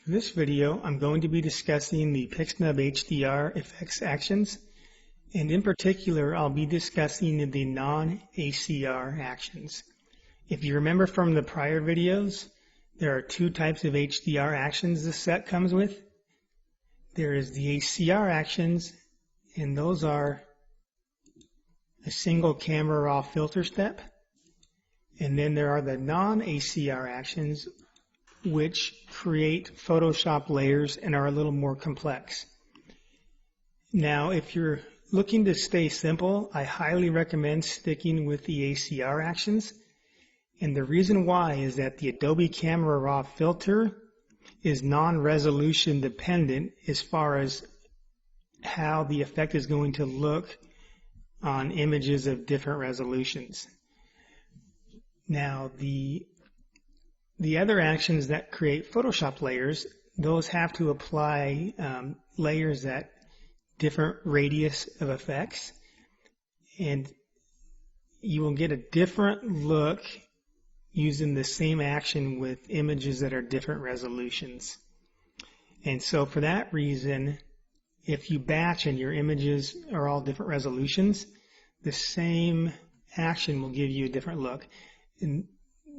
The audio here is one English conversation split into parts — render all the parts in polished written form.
For this video, I'm going to be discussing the Types of Hdr Actions, and in particular, I'll be discussing the non-ACR actions. If you remember from the prior videos, there are two types of HDR actions this set comes with. There is the ACR actions, and those are a single camera raw filter step. And then there are the non-ACR actions, which create Photoshop layers and are a little more complex. Now, if you're looking to stay simple, I highly recommend sticking with the ACR actions. And the reason why is that the Adobe Camera Raw filter is non-resolution dependent as far as how the effect is going to look on images of different resolutions. Now, the other actions that create Photoshop layers, those have to apply layers at different radius of effects, and you will get a different look using the same action with images that are different resolutions. And so for that reason, if you batch and your images are all different resolutions, the same action will give you a different look. And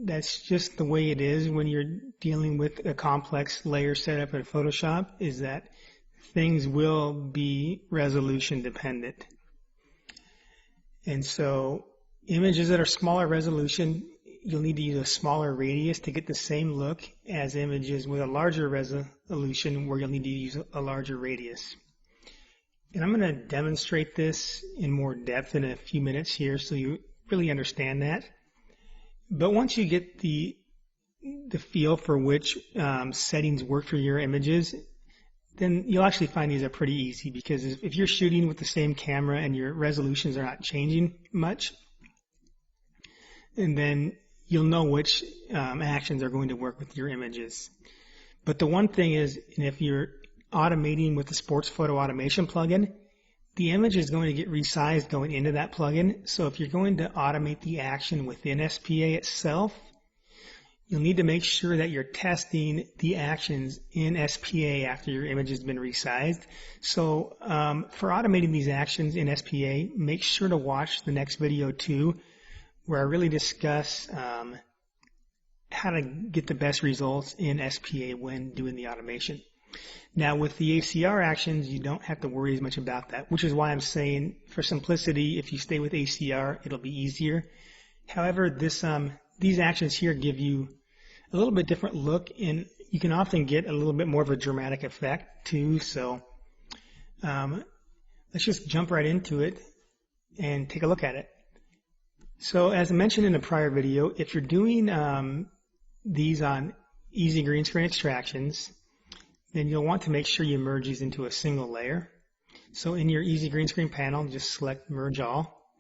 that's just the way it is when you're dealing with a complex layer setup in Photoshop, is that things will be resolution dependent. And so images that are smaller resolution, you'll need to use a smaller radius to get the same look as images with a larger resolution where you'll need to use a larger radius. And I'm going to demonstrate this in more depth in a few minutes here so you really understand that. But once you get the feel for which settings work for your images, then you'll actually find these are pretty easy, because if you're shooting with the same camera and your resolutions are not changing much, and then you'll know which actions are going to work with your images. But the one thing is, and if you're automating with the Sports Photo Automation plugin, the image is going to get resized going into that plugin. So if you're going to automate the action within SPA itself, you'll need to make sure that you're testing the actions in SPA after your image has been resized. So for automating these actions in SPA, make sure to watch the next video too, where I really discuss how to get the best results in SPA when doing the automation. Now, with the ACR actions, you don't have to worry as much about that, which is why I'm saying, for simplicity, if you stay with ACR, it'll be easier. However, these actions here give you a little bit different look, and you can often get a little bit more of a dramatic effect too. So let's just jump right into it and take a look at it. So as I mentioned in a prior video, if you're doing these on easy green screen extractions, then you'll want to make sure you merge these into a single layer. So in your easy green screen panel, just select merge all.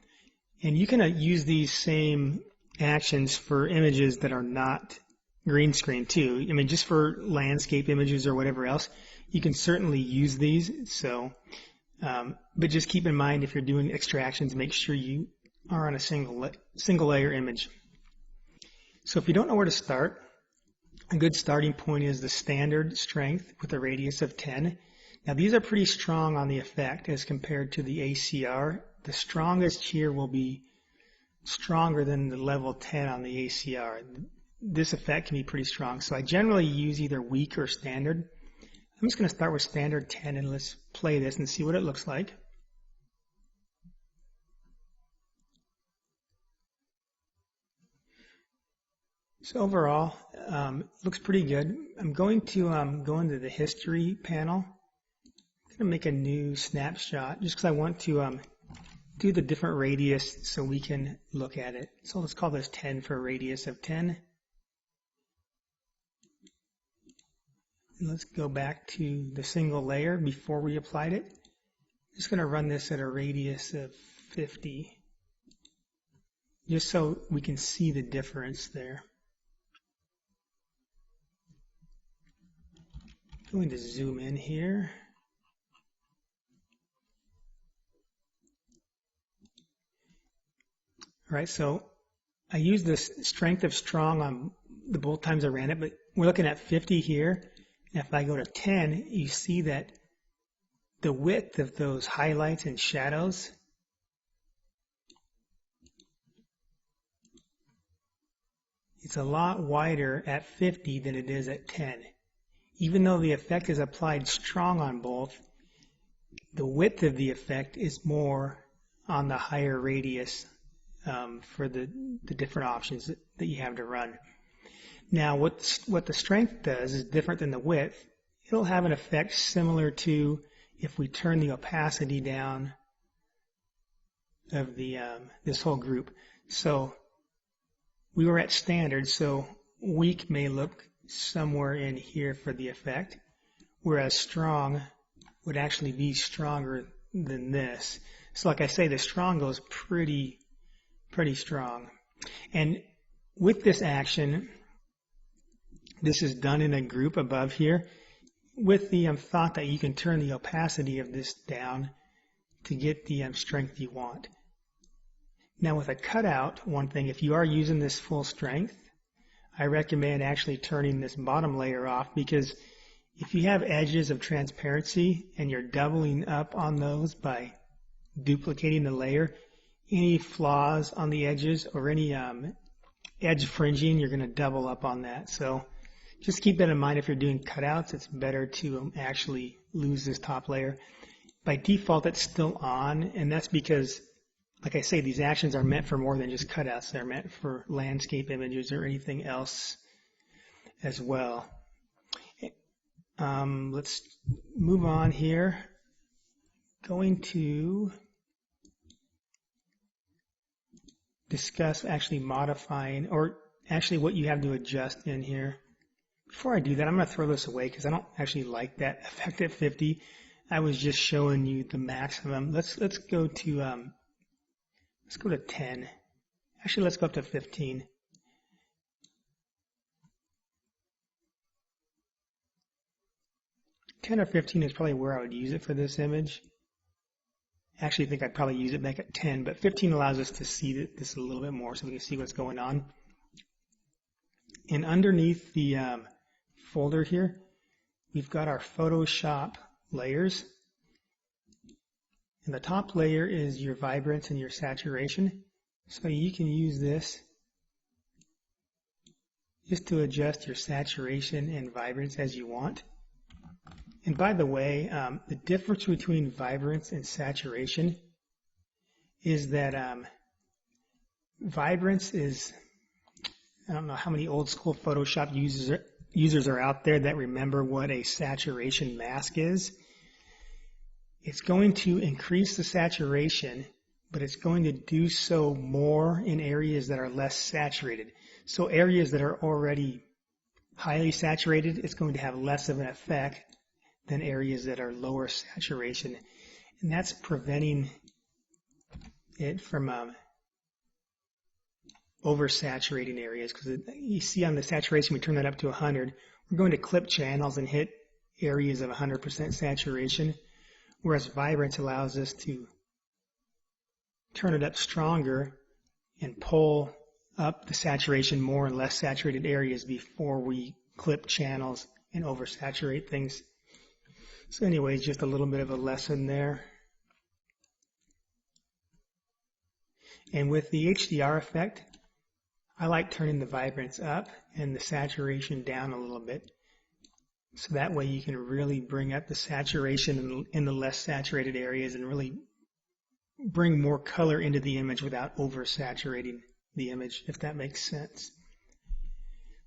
And you can use these same actions for images that are not green screen too. I mean, just for landscape images or whatever else, you can certainly use these. So, but just keep in mind, if you're doing extractions, make sure you are on a single layer image. So if you don't know where to start, a good starting point is the standard strength with a radius of 10. Now these are pretty strong on the effect as compared to the ACR. The strongest here will be stronger than the level 10 on the ACR. This effect can be pretty strong. So I generally use either weak or standard. I'm just going to start with standard 10, and let's play this and see what it looks like. So overall, it looks pretty good. I'm going to go into the history panel. I'm going to make a new snapshot just because I want to do the different radius so we can look at it. So let's call this 10 for a radius of 10. And let's go back to the single layer before we applied it. I'm just going to run this at a radius of 50, just so we can see the difference there. Going to zoom in here. All right, so I used this strength of strong on the both times I ran it, but we're looking at 50 here. If I go to 10, you see that the width of those highlights and shadows it's a lot wider at 50 than it is at 10. Even though the effect is applied strong on both, the width of the effect is more on the higher radius for the different options that you have to run. Now, what the strength does is different than the width. It'll have an effect similar to if we turn the opacity down of the this whole group. So we were at standard, so weak may look somewhere in here for the effect, whereas strong would actually be stronger than this. So like I say, the strong goes pretty strong. And with this action, this is done in a group above here with the thought that you can turn the opacity of this down to get the strength you want. Now with a cutout, one thing, if you are using this full strength, I recommend actually turning this bottom layer off, because if you have edges of transparency and you're doubling up on those by duplicating the layer, any flaws on the edges or any edge fringing, you're going to double up on that. So just keep that in mind. If you're doing cutouts, it's better to actually lose this top layer. By default, it's still on, and that's because, like I say, these actions are meant for more than just cutouts. They're meant for landscape images or anything else as well. Let's move on here. Going to discuss actually modifying, or actually what you have to adjust in here. Before I do that, I'm going to throw this away because I don't actually like that effect at 50. I was just showing you the maximum. Let's go to 10. Actually, let's go up to 15. $10 or $15 is probably where I would use it for this image. I actually think I'd probably use it back at 10, but 15 allows us to see this a little bit more so we can see what's going on. And underneath the folder here, we've got our Photoshop layers. And the top layer is your vibrance and your saturation. So you can use this just to adjust your saturation and vibrance as you want. And by the way, the difference between vibrance and saturation is that vibrance is, I don't know how many old school Photoshop users are out there that remember what a saturation mask is. It's going to increase the saturation, but it's going to do so more in areas that are less saturated. So areas that are already highly saturated, it's going to have less of an effect than areas that are lower saturation. And that's preventing it from oversaturating areas, because you see on the saturation, we turn that up to 100. We're going to clip channels and hit areas of 100% saturation, whereas vibrance allows us to turn it up stronger and pull up the saturation more in less saturated areas before we clip channels and oversaturate things. So anyways, just a little bit of a lesson there. And with the HDR effect, I like turning the vibrance up and the saturation down a little bit. So that way you can really bring up the saturation in the less saturated areas and really bring more color into the image without oversaturating the image, if that makes sense.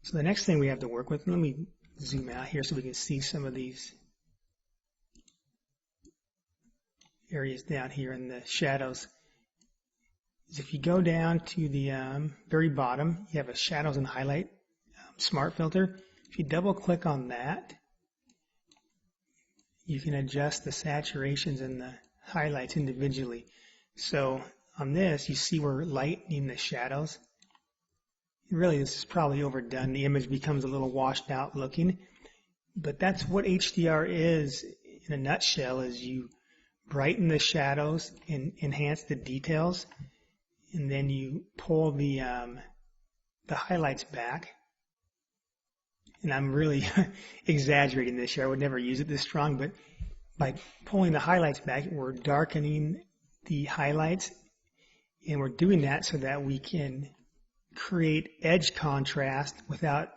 So the next thing we have to work with, let me zoom out here so we can see some of these areas down here in the shadows. Is if you go down to the very bottom, you have a shadows and highlight smart filter. If you double click on that, you can adjust the saturations and the highlights individually. So on this, you see we're lightening the shadows. Really, this is probably overdone. The image becomes a little washed out looking. But that's what HDR is in a nutshell, is you brighten the shadows and enhance the details, and then you pull the highlights back and I'm really exaggerating this here. I would never use it this strong, but by pulling the highlights back, we're darkening the highlights, and we're doing that so that we can create edge contrast without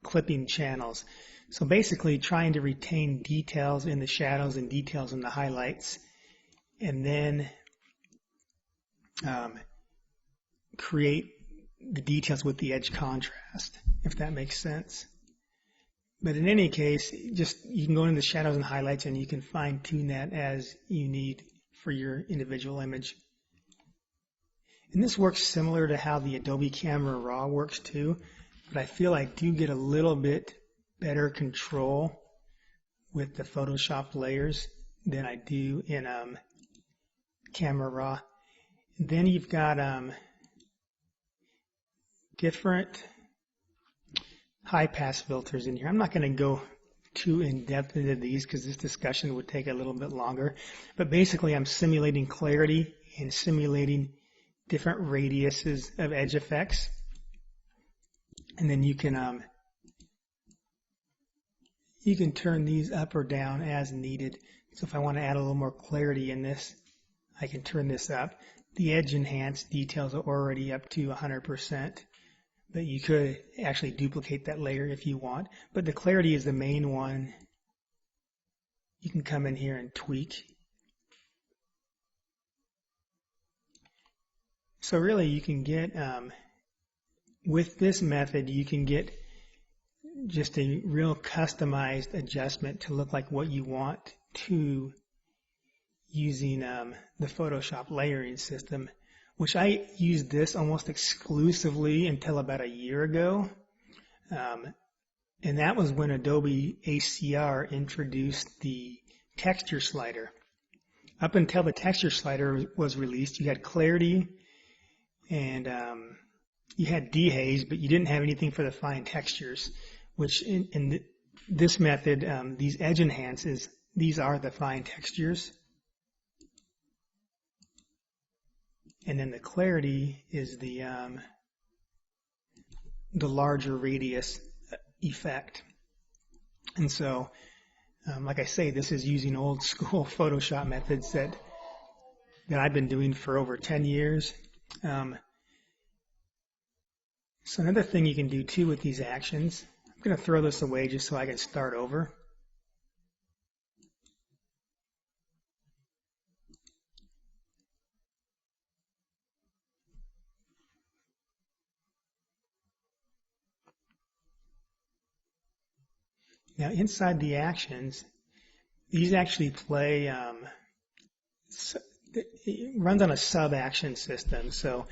clipping channels. So basically trying to retain details in the shadows and details in the highlights, and then create the details with the edge contrast, if that makes sense. But in any case, you can go into the shadows and highlights and you can fine tune that as you need for your individual image. And this works similar to how the Adobe Camera Raw works too, but I feel I do get a little bit better control with the Photoshop layers than I do in Camera Raw. And then you've got different high pass filters in here. I'm not going to go too in depth into these because this discussion would take a little bit longer, but basically I'm simulating clarity and simulating different radiuses of edge effects, and then you can turn these up or down as needed. So if I want to add a little more clarity in this, I can turn this up. The edge enhanced details are already up to 100%, but you could actually duplicate that layer if you want. But the clarity is the main one. You can come in here and tweak. So really you can get, with this method, you can get just a real customized adjustment to look like what you want to using the Photoshop layering system, which I used this almost exclusively until about a year ago. And that was when Adobe HDR introduced the texture slider. Up until the texture slider was released, you had clarity and you had dehaze, but you didn't have anything for the fine textures, which in this method, these edge enhances, these are the fine textures. And then the clarity is the larger radius effect. And so, like I say, this is using old school Photoshop methods that I've been doing for over 10 years. So another thing you can do too with these actions, I'm going to throw this away just so I can start over. Now inside the actions, these actually play, it runs on a sub-action system. So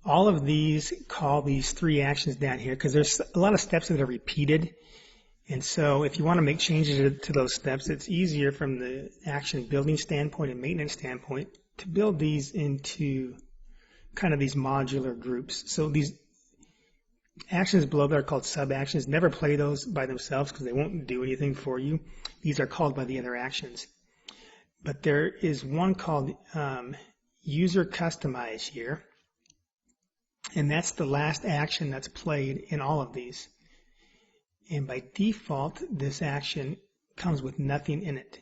all of these call these three actions down here because there's a lot of steps that are repeated. And so if you want to make changes to those steps, it's easier from the action building standpoint and maintenance standpoint to build these into kind of these modular groups. So these actions below that are called sub-actions. Never play those by themselves because they won't do anything for you. These are called by the other actions. But there is one called user customize here. And that's the last action that's played in all of these. And by default, this action comes with nothing in it.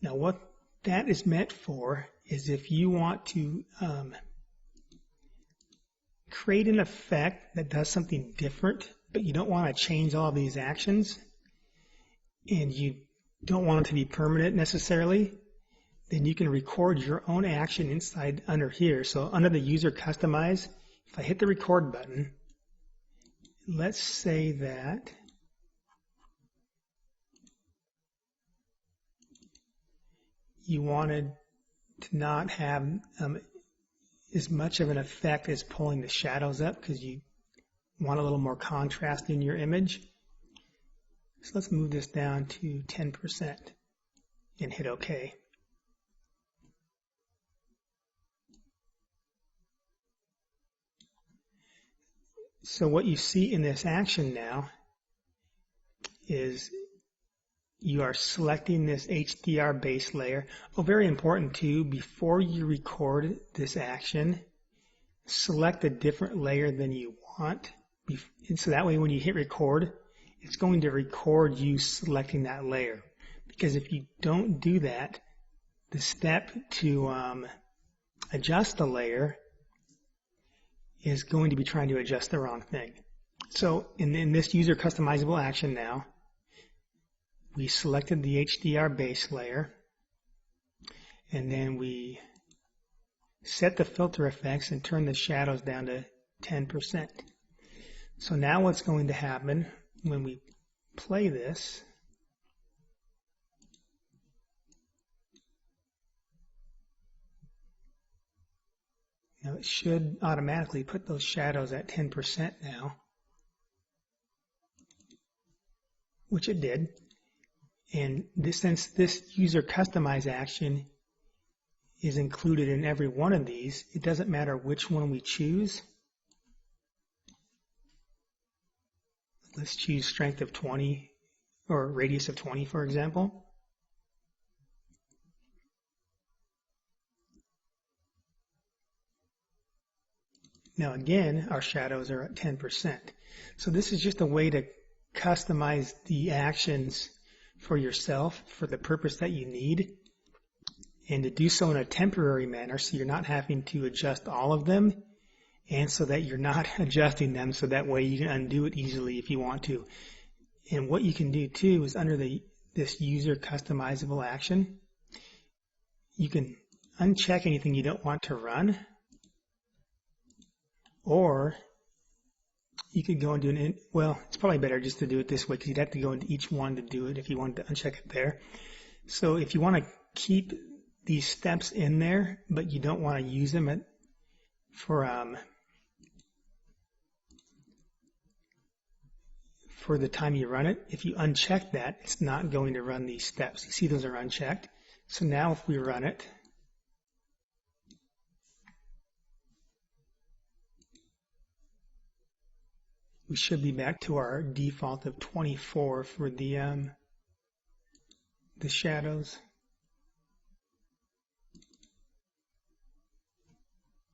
Now what that is meant for is if you want to create an effect that does something different, but you don't want to change all of these actions, and you don't want it to be permanent necessarily, then you can record your own action inside under here. So under the user customize, if I hit the record button, let's say that you wanted to not have as much of an effect as pulling the shadows up because you want a little more contrast in your image. So let's move this down to 10% and hit OK. So what you see in this action now is you are selecting this HDR base layer. Oh, very important too, before you record this action, select a different layer than you want. And so that way when you hit record, it's going to record you selecting that layer. Because if you don't do that, the step to adjust the layer is going to be trying to adjust the wrong thing. So in this user customizable action now, we selected the HDR base layer, and then we set the filter effects and turn the shadows down to 10%. So now what's going to happen when we play this, now it should automatically put those shadows at 10% now, which it did. And since this user customize action is included in every one of these, it doesn't matter which one we choose. Let's choose strength of 20 or radius of 20, for example. Now again, our shadows are at 10%. So this is just a way to customize the actions for yourself for the purpose that you need, and to do so in a temporary manner so you're not having to adjust all of them, and so that you're not adjusting them so that way you can undo it easily if you want to. And what you can do too is under this user customizable action, you can uncheck anything you don't want to run, or you could go and do well, it's probably better just to do it this way because you'd have to go into each one to do it if you wanted to uncheck it there. So if you want to keep these steps in there, but you don't want to use them for the time you run it, if you uncheck that, it's not going to run these steps. You see those are unchecked. So now if we run it, we should be back to our default of 24 for the shadows,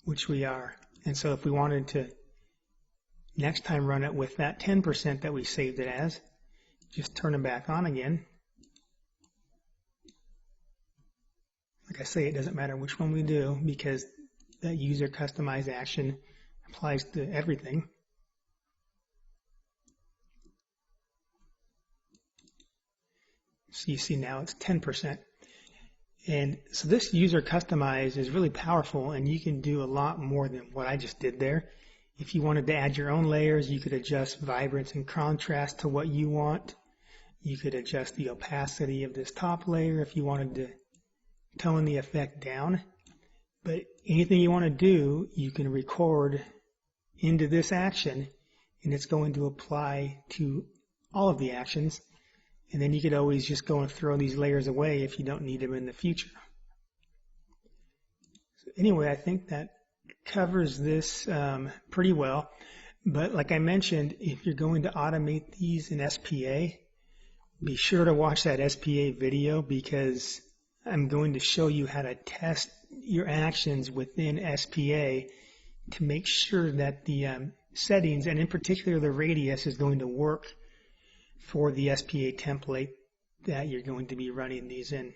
which we are. And so if we wanted to next time run it with that 10% that we saved it as, just turn it back on again. Like I say, it doesn't matter which one we do because that user customized action applies to everything. So you see now it's 10%. And so this user customize is really powerful, and you can do a lot more than what I just did there. If you wanted to add your own layers, you could adjust vibrance and contrast to what you want. You could adjust the opacity of this top layer if you wanted to tone the effect down. But anything you want to do, you can record into this action, and it's going to apply to all of the actions. And then you could always just go and throw these layers away if you don't need them in the future. So anyway, I think that covers this pretty well. But like I mentioned, if you're going to automate these in SPA, be sure to watch that SPA video because I'm going to show you how to test your actions within SPA to make sure that the settings, and in particular the radius, is going to work for the SPA template that you're going to be running these in.